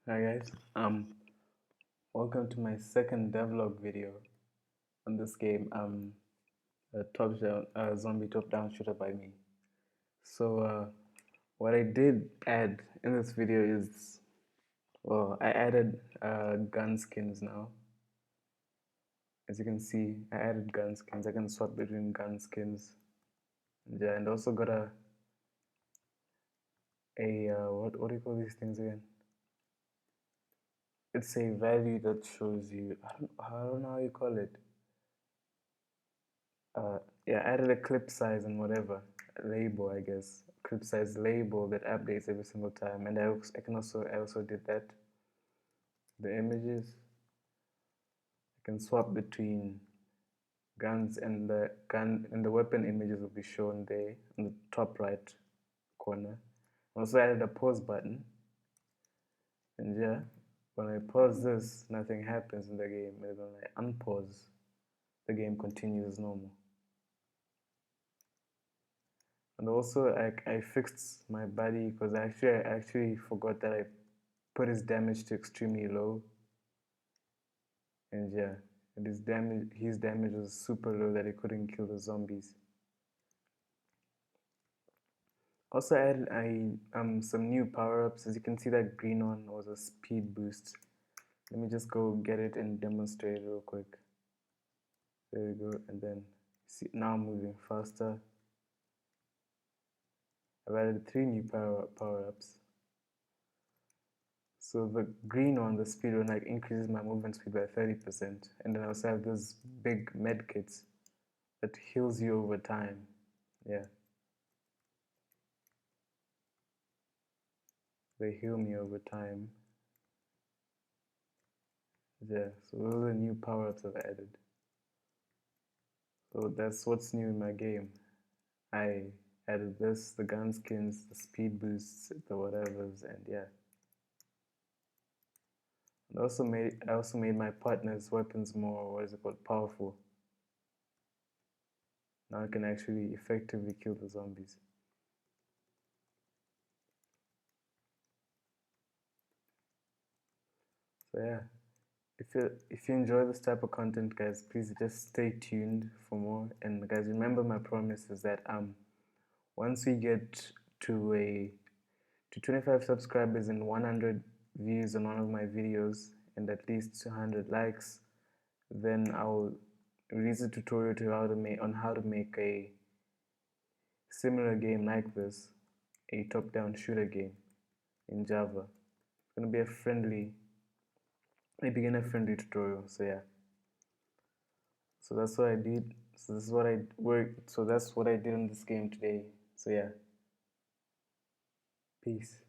Hi guys, welcome to my second devlog video on this game, a top-down zombie top-down shooter by me. So what I did add in this video is, well, I added gun skins now. As you can see, I added gun skins. I can swap between gun skins. Yeah, and also got a what do you call these things again? It's a value that shows you. I don't know how you call it. Yeah, I added a clip size and whatever label, I guess, clip size label that updates every single time. And I also did that. The images, I can swap between guns, and the weapon images will be shown there on the top right corner. I also added a pause button, and yeah, when I pause this, nothing happens in the game. And when I unpause, the game continues as normal. And also I fixed my buddy because I actually forgot that I put his damage to extremely low. And yeah, and his damage was super low that he couldn't kill the zombies. Also added some new power-ups. As you can see, that green one was a speed boost. Let me just go get it and demonstrate it real quick. There we go. And then see, now I'm moving faster. I've added 3 new power-ups. So the green one, the speed one, like increases my movement speed by 30%. And then I also have those big med kits that heals you over time. Yeah. They heal me over time. Yeah, so those are the new power-ups I've added. So that's what's new in my game. I added this, the gun skins, the speed boosts, the whatevers, and yeah. And I also made my partner's weapons more, what is it called, powerful. Now I can actually effectively kill the zombies. So yeah, if you enjoy this type of content, guys, please just stay tuned for more. And guys, remember my promise is that once we get to 25 subscribers and 100 views on one of my videos and at least 200 likes, then I'll release a tutorial on how to make a similar game like this, a top-down shooter game in Java. It's gonna be a beginner-friendly tutorial. So yeah. So that's what I did. So this is what I worked. So that's what I did in this game today. So yeah. Peace.